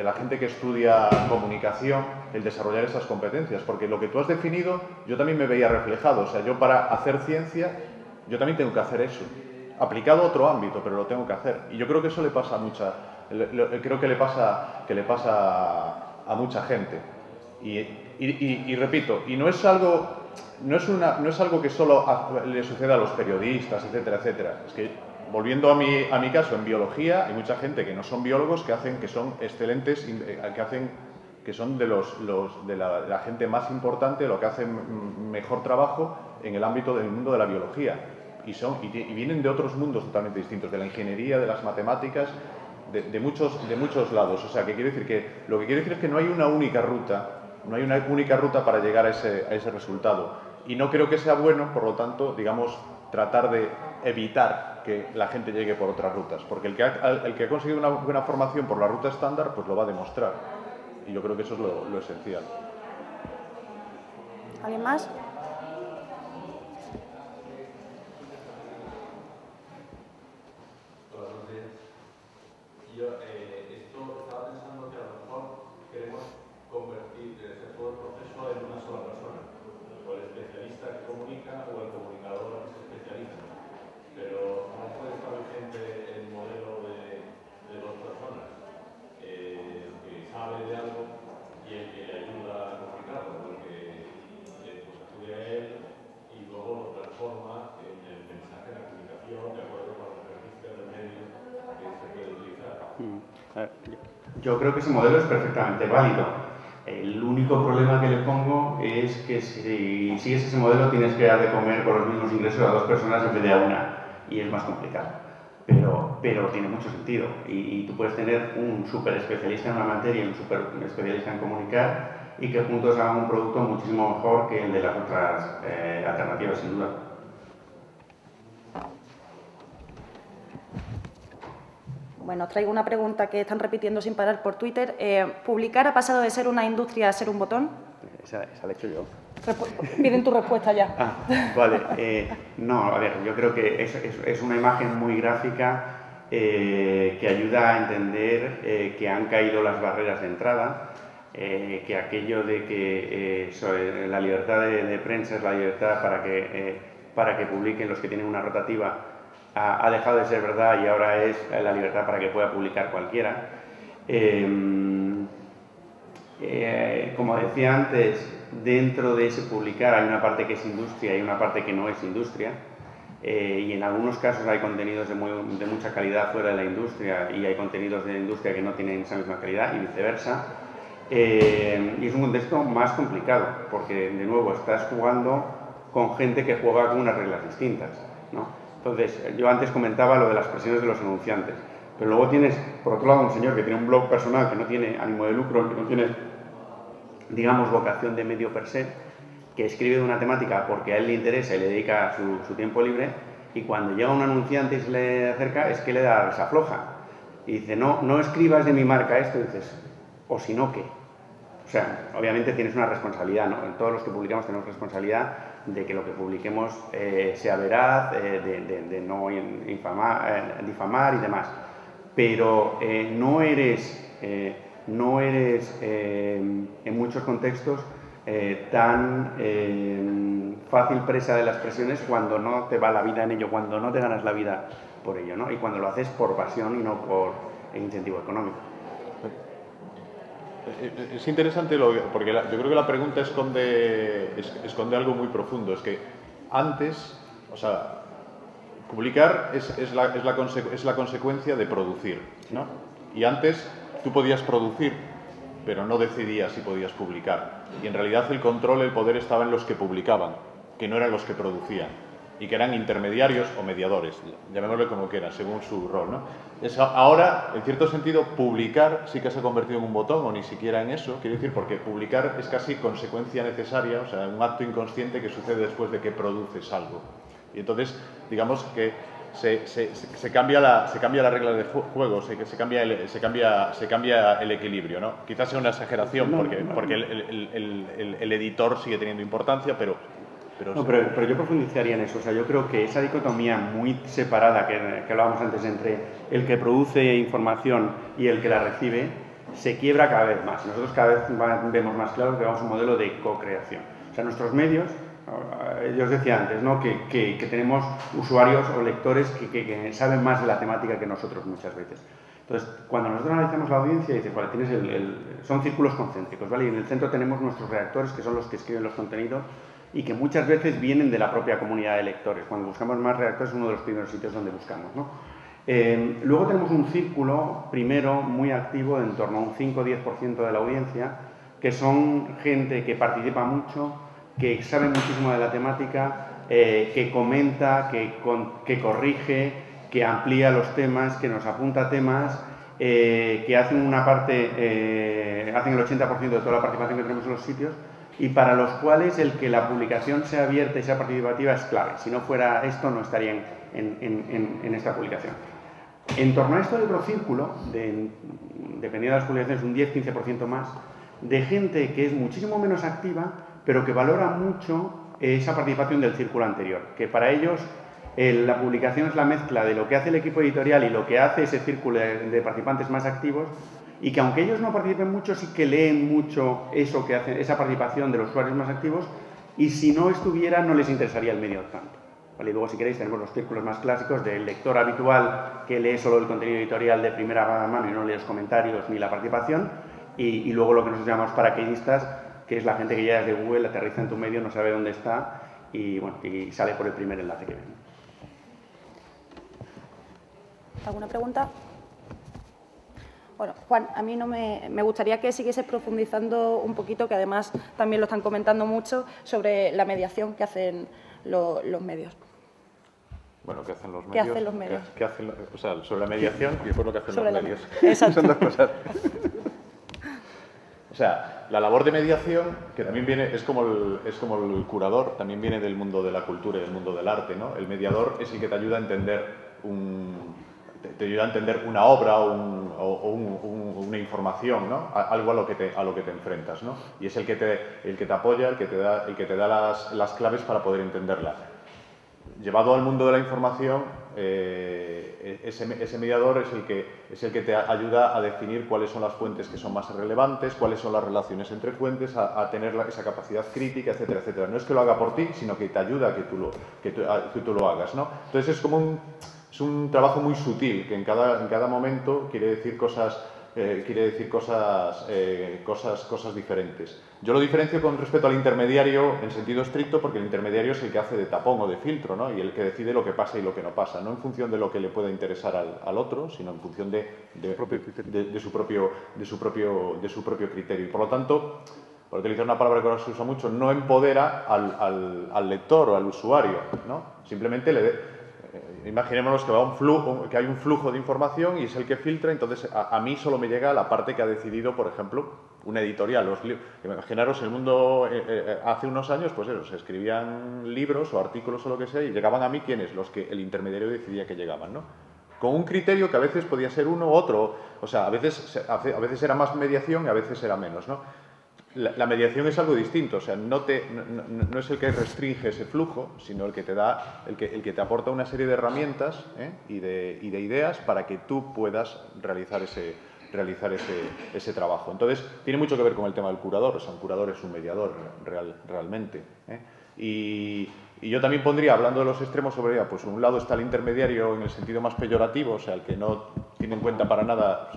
C: la gente que estudia comunicación el desarrollar esas competencias, porque lo que tú has definido yo también me veía reflejado. O sea, yo para hacer ciencia, yo también tengo que hacer eso. Aplicado a otro ámbito, pero lo tengo que hacer. Y yo creo que eso le pasa a mucha gente. Y repito, y no es algo que solo le suceda a los periodistas, etcétera, etcétera. Es que, volviendo a mi caso, en biología hay mucha gente que no son biólogos que son excelentes, que son de la gente más importante, lo que hacen mejor trabajo en el ámbito del mundo de la biología. Y vienen de otros mundos totalmente distintos, de la ingeniería, de las matemáticas, de muchos lados. O sea, lo que quiero decir es que no hay una única ruta para llegar a ese resultado. Y no creo que sea bueno, por lo tanto, digamos, tratar de evitar que la gente llegue por otras rutas. Porque el que ha conseguido una buena formación por la ruta estándar, pues lo va a demostrar. Y yo creo que eso es lo esencial.
A: ¿Alguien más?
F: Yo estaba pensando que a lo mejor queremos convertir todo el proceso en una sola persona, o el especialista que comunica o el comunicador que se especializa. Pero no puede estar vigente el modelo de dos personas, que sabe de algo y el que le ayuda a comunicarlo, porque pues acude a él y luego lo transforma en el mensaje de la comunicación de acuerdo con las características del medio que se puede utilizar.
D: Yo creo que ese modelo es perfectamente válido. El único problema que le pongo es que si sigues ese modelo tienes que dar de comer con los mismos ingresos a dos personas en vez de a una, y es más complicado. Pero tiene mucho sentido. Y tú puedes tener un súper especialista en una materia y un súper especialista en comunicar y que juntos hagan un producto muchísimo mejor que el de las otras alternativas, sin duda.
A: Bueno, os traigo una pregunta que están repitiendo sin parar por Twitter. ¿Publicar ha pasado de ser una industria a ser un botón?
B: Esa la he hecho yo.
A: Piden tu respuesta ya.
D: Vale. No, a ver, yo creo que es una imagen muy gráfica que ayuda a entender que han caído las barreras de entrada, que aquello de que la libertad de prensa es la libertad para que publiquen los que tienen una rotativa, ha dejado de ser verdad y ahora es la libertad para que pueda publicar cualquiera. Como decía antes, dentro de ese publicar hay una parte que es industria y una parte que no es industria. Y en algunos casos hay contenidos de mucha calidad fuera de la industria y hay contenidos de la industria que no tienen esa misma calidad y viceversa. Y es un contexto más complicado porque, de nuevo, estás jugando con gente que juega con unas reglas distintas, ¿no? Entonces, yo antes comentaba lo de las presiones de los anunciantes, pero luego tienes, por otro lado, un señor que tiene un blog personal que no tiene ánimo de lucro, que no tiene, digamos, vocación de medio per se, que escribe de una temática porque a él le interesa y le dedica su tiempo libre, y cuando llega un anunciante y se le acerca, es que le da esa floja. Y dice, no escribas de mi marca esto, y dices, o si no, ¿qué? O sea, obviamente tienes una responsabilidad, ¿no? Todos los que publicamos tenemos responsabilidad de que lo que publiquemos sea veraz, de no difamar y demás. Pero no eres en muchos contextos tan fácil presa de las presiones cuando no te va la vida en ello, cuando no te ganas la vida por ello, ¿no? Y cuando lo haces por pasión y no por incentivo económico.
C: Es interesante porque yo creo que la pregunta esconde algo muy profundo. Es que antes, o sea, publicar es la consecuencia de producir, ¿no? Y antes tú podías producir, pero no decidías si podías publicar. Y en realidad el control, el poder estaba en los que publicaban, que no eran los que producían, y que eran intermediarios o mediadores, llamémosle como quieran, según su rol, ¿no? Ahora, en cierto sentido, publicar sí que se ha convertido en un botón, o ni siquiera en eso, quiero decir, porque publicar es casi consecuencia necesaria, o sea, un acto inconsciente que sucede después de que produces algo. Y entonces, digamos que se cambia la regla de juego, se cambia el equilibrio, ¿no? Quizás sea una exageración porque el editor sigue teniendo importancia, pero
D: Pero yo profundizaría en eso. O sea, yo creo que esa dicotomía muy separada que hablábamos antes entre el que produce información y el que la recibe, se quiebra cada vez más. Nosotros cada vez vemos más claro que vamos a un modelo de co-creación. O sea, nuestros medios, yo os decía antes, ¿no? que tenemos usuarios o lectores que saben más de la temática que nosotros muchas veces. Entonces, cuando nosotros analizamos la audiencia, dices, vale, tienes son círculos concéntricos, ¿vale? Y en el centro tenemos nuestros redactores, que son los que escriben los contenidos y que muchas veces vienen de la propia comunidad de lectores. Cuando buscamos más redactores es uno de los primeros sitios donde buscamos, ¿no? Luego tenemos un círculo, primero, muy activo, en torno a un 5-10% de la audiencia, que son gente que participa mucho, que sabe muchísimo de la temática, que comenta, que corrige, que amplía los temas, que nos apunta temas, que hacen una parte, hacen el 80% de toda la participación que tenemos en los sitios y para los cuales el que la publicación sea abierta y sea participativa es clave. Si no fuera esto, no estarían en esta publicación. En torno a esto hay otro círculo, dependiendo de las publicaciones, un 10-15% más, de gente que es muchísimo menos activa, pero que valora mucho esa participación del círculo anterior, que para ellos la publicación es la mezcla de lo que hace el equipo editorial y lo que hace ese círculo de participantes más activos, y que aunque ellos no participen mucho, sí que leen mucho eso que hace, esa participación de los usuarios más activos, y si no estuviera no les interesaría el medio tanto. ¿Vale? Y luego, si queréis, tenemos los círculos más clásicos del lector habitual que lee solo el contenido editorial de primera mano y no lee los comentarios ni la participación, y luego lo que nosotros llamamos paracaidistas, que es la gente que llega desde Google, aterriza en tu medio, no sabe dónde está y, bueno, y sale por el primer enlace que ve.
A: ¿Alguna pregunta? Bueno, Juan, a mí no me gustaría que siguieses profundizando un poquito, que además también lo están comentando mucho, sobre la mediación que hacen los medios.
C: Bueno, ¿qué hacen los medios?
A: ¿Qué hacen los medios?
C: ¿Qué hacen, o sea, sobre la mediación y después lo que hacen
A: Sobre
C: los medios.
A: Exacto.
C: Son dos cosas. O sea, la labor de mediación, que también viene, es como el curador, también viene del mundo de la cultura y del mundo del arte, ¿no? El mediador es el que te ayuda a entender una obra o una información, ¿no? Algo a lo que te enfrentas, ¿no? Y es el que te apoya, el que te da las claves para poder entenderla. Llevado al mundo de la información, ese mediador es el que te ayuda a definir cuáles son las fuentes que son más relevantes, cuáles son las relaciones entre fuentes, a tener esa capacidad crítica, etcétera, etcétera. No es que lo haga por ti, sino que te ayuda a que tú lo hagas, ¿no? Entonces es como un trabajo muy sutil, que en cada momento quiere decir cosas diferentes. Yo lo diferencio con respecto al intermediario en sentido estricto, porque el intermediario es el que hace de tapón o de filtro, ¿no? Y el que decide lo que pasa y lo que no pasa, no en función de lo que le pueda interesar al otro, sino en función de su propio criterio. Y por lo tanto, por utilizar una palabra que ahora se usa mucho, no empodera al lector o al usuario, ¿no? Simplemente imaginémonos que hay un flujo de información y es el que filtra, entonces a mí solo me llega la parte que ha decidido, por ejemplo, una editorial. Imaginaros el mundo hace unos años, pues eso, se escribían libros o artículos o lo que sea y llegaban a mí, ¿quiénes? Los que el intermediario decidía que llegaban, ¿no? Con un criterio que a veces podía ser uno u otro, o sea, a veces era más mediación y a veces era menos, ¿no? La mediación es algo distinto, o sea, no es el que restringe ese flujo, sino el que te aporta una serie de herramientas y de ideas para que tú puedas realizar ese trabajo. Entonces, tiene mucho que ver con el tema del curador, o sea, un curador es un mediador realmente. Y yo también pondría, hablando de los extremos, sobre, pues por un lado está el intermediario en el sentido más peyorativo, o sea, el que no tiene en cuenta para nada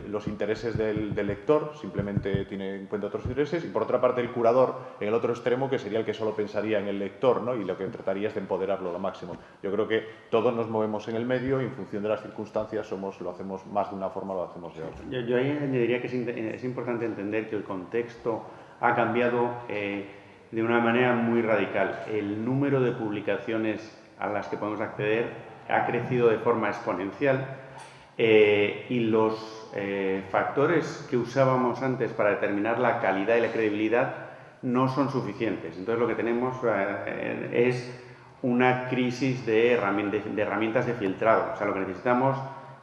C: los intereses del lector, simplemente tiene en cuenta otros intereses, y por otra parte el curador en el otro extremo, que sería el que solo pensaría en el lector, ¿no? Y lo que trataría es de empoderarlo lo máximo. Yo creo que todos nos movemos en el medio y en función de las circunstancias lo hacemos más de una forma o lo hacemos de otra.
D: Yo ahí añadiría que es importante entender que el contexto ha cambiado de una manera muy radical. El número de publicaciones a las que podemos acceder ha crecido de forma exponencial y los factores que usábamos antes para determinar la calidad y la credibilidad no son suficientes. Entonces lo que tenemos es una crisis de herramientas de filtrado. O sea, lo que necesitamos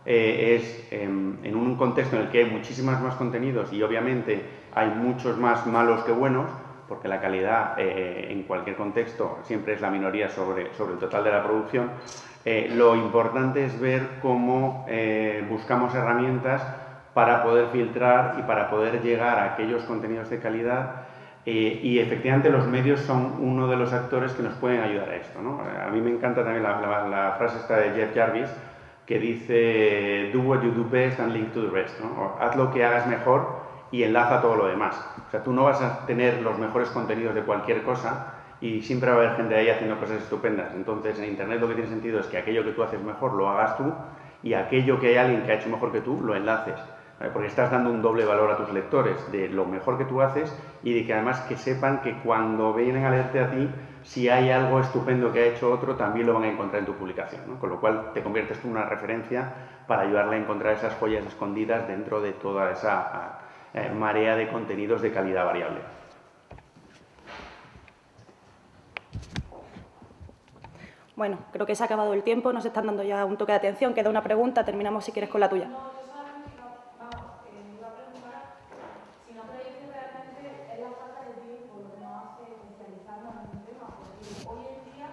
D: es, en un contexto en el que hay muchísimos más contenidos y obviamente hay muchos más malos que buenos, porque la calidad en cualquier contexto siempre es la minoría sobre el total de la producción. Lo importante es ver cómo buscamos herramientas para poder filtrar y para poder llegar a aquellos contenidos de calidad y efectivamente los medios son uno de los actores que nos pueden ayudar a esto, ¿no? A mí me encanta también la frase esta de Jeff Jarvis que dice do what you do best and link to the rest, ¿no? O, haz lo que hagas mejor y enlaza todo lo demás. O sea, tú no vas a tener los mejores contenidos de cualquier cosa y siempre va a haber gente ahí haciendo cosas estupendas. Entonces, en Internet lo que tiene sentido es que aquello que tú haces mejor lo hagas tú y aquello que hay alguien que ha hecho mejor que tú lo enlaces. ¿Vale? Porque estás dando un doble valor a tus lectores de lo mejor que tú haces y de que además que sepan que cuando vienen a leerte a ti, si hay algo estupendo que ha hecho otro, también lo van a encontrar en tu publicación, ¿no? Con lo cual te conviertes tú en una referencia para ayudarle a encontrar esas joyas escondidas dentro de toda esa marea de contenidos de calidad variable.
A: Bueno, creo que se ha acabado el tiempo, nos están dando ya un toque de atención, queda una pregunta, terminamos si quieres con la tuya.
E: No, yo solamente iba a preguntar si no creéis que realmente es la falta de tiempo lo que nos hace especializarnos en un tema, porque hoy en día,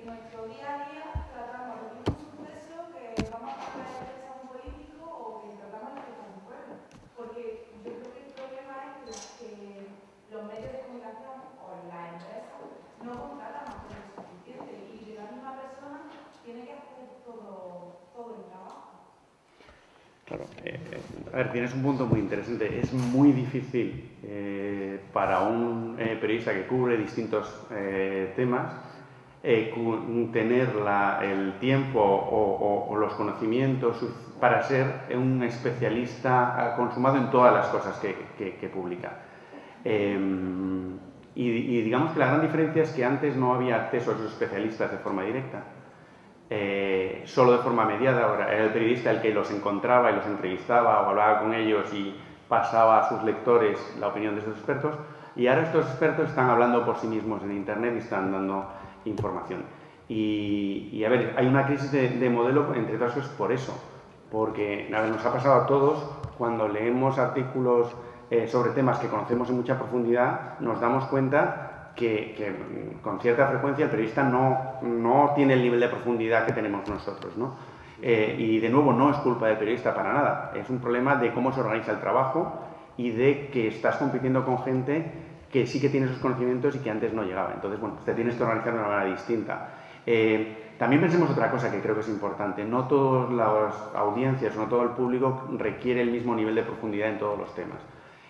E: nuestro día a día, tratamos de un suceso que vamos a hablar de que sea un político o que tratamos de que sea un pueblo. Porque yo creo que el problema es que los medios de comunicación o las empresas no contratan a gente suficiente y que la misma persona tiene que hacer todo el trabajo.
D: Claro, a ver, tienes un punto muy interesante. Es muy difícil para un periodista que cubre distintos temas tener el tiempo o los conocimientos para ser un especialista consumado en todas las cosas que publica. Y digamos que la gran diferencia es que antes no había acceso a esos especialistas de forma directa. Solo de forma mediada, ahora era el periodista el que los encontraba y los entrevistaba o hablaba con ellos y pasaba a sus lectores la opinión de esos expertos, y ahora estos expertos están hablando por sí mismos en Internet y están dando información. Y a ver, hay una crisis de modelo, entre otras cosas, por eso, porque a ver, nos ha pasado a todos cuando leemos artículos sobre temas que conocemos en mucha profundidad, nos damos cuenta que con cierta frecuencia el periodista no tiene el nivel de profundidad que tenemos nosotros, ¿no? Y de nuevo no es culpa del periodista para nada, es un problema de cómo se organiza el trabajo y de que estás compitiendo con gente que sí que tiene esos conocimientos y que antes no llegaba. Entonces, bueno, te tienes que organizar de una manera distinta. También pensemos otra cosa que creo que es importante, no todas las audiencias, no todo el público requiere el mismo nivel de profundidad en todos los temas.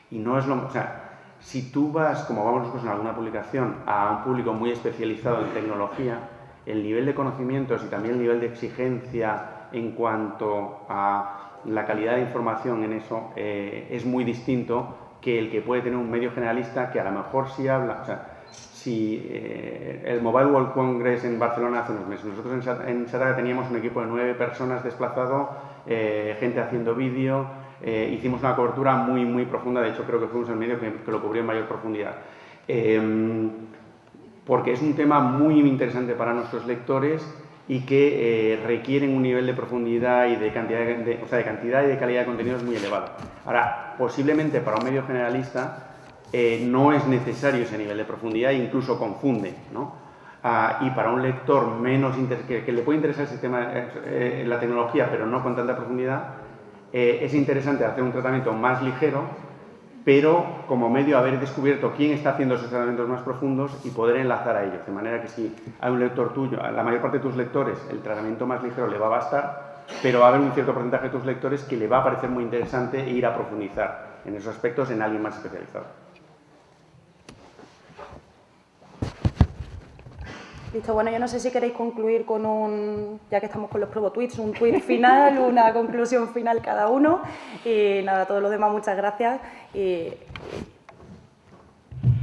D: Y no es lo... O sea, si tú vas, como vamos nosotros en alguna publicación, a un público muy especializado en tecnología, el nivel de conocimientos y también el nivel de exigencia en cuanto a la calidad de información en eso es muy distinto que el que puede tener un medio generalista que a lo mejor sí habla... O sea, si el Mobile World Congress en Barcelona hace unos meses, nosotros en Shataka teníamos un equipo de 9 personas desplazado, gente haciendo vídeo, hicimos una cobertura muy profunda, de hecho creo que fuimos el medio que lo cubrió en mayor profundidad, porque es un tema muy interesante para nuestros lectores y que requieren un nivel de profundidad y de cantidad, de cantidad y de calidad de contenidos muy elevado. Ahora, posiblemente para un medio generalista no es necesario ese nivel de profundidad e incluso confunde, ¿no? Y para un lector menos que le puede interesar ese tema, la tecnología, pero no con tanta profundidad, es interesante hacer un tratamiento más ligero, pero como medio haber descubierto quién está haciendo esos tratamientos más profundos y poder enlazar a ellos. De manera que si hay un lector tuyo, a la mayor parte de tus lectores, el tratamiento más ligero le va a bastar, pero va a haber un cierto porcentaje de tus lectores que le va a parecer muy interesante ir a profundizar en esos aspectos en alguien más especializado.
A: Listo, bueno, yo no sé si queréis concluir con ya que estamos con los probo tweets, un tweet final, una conclusión final cada uno. Y nada, a todos los demás, muchas gracias. Y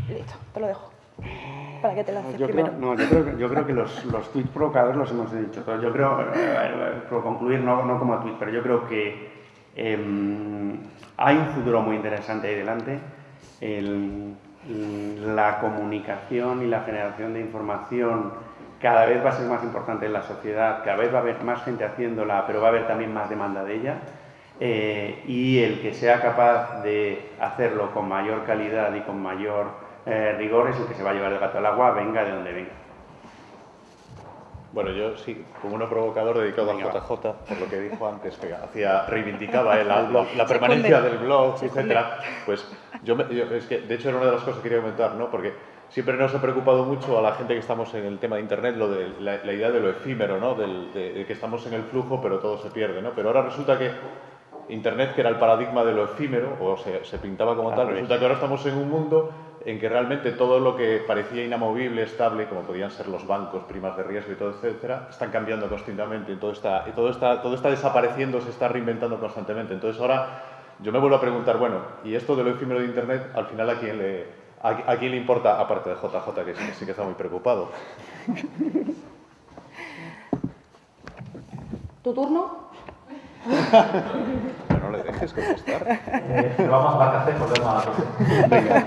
A: listo, te lo dejo. Para que te lances primero.
D: Yo creo que los tweets provocadores los hemos dicho todos. Yo creo, por concluir, no como tweet, pero yo creo que hay un futuro muy interesante ahí delante. La comunicación y la generación de información cada vez va a ser más importante en la sociedad, cada vez va a haber más gente haciéndola, pero va a haber también más demanda de ella, y el que sea capaz de hacerlo con mayor calidad y con mayor rigor es el que se va a llevar el gato al agua, venga de donde venga.
C: Bueno, yo sí, como uno provocador dedicado al JJ, por lo que dijo antes, que reivindicaba la permanencia del blog, etcétera, pues es que, de hecho, era una de las cosas que quería comentar, ¿no? Porque siempre nos ha preocupado mucho a la gente que estamos en el tema de Internet lo de la idea de lo efímero, ¿no? De que estamos en el flujo, pero todo se pierde, ¿no? Pero ahora resulta que Internet, que era el paradigma de lo efímero, o se pintaba como tal, resulta que ahora estamos en un mundo en que realmente todo lo que parecía inamovible, estable, como podían ser los bancos, primas de riesgo y todo, etcétera, están cambiando constantemente, todo está desapareciendo, se está reinventando constantemente. Entonces ahora yo me vuelvo a preguntar, bueno, ¿y esto de lo efímero de Internet, al final a quién le importa, aparte de JJ, que sí que está muy preocupado?
A: ¿Tu turno?
C: No le dejes contestar.
G: Vamos a la café, volvemos a la café.
C: Venga.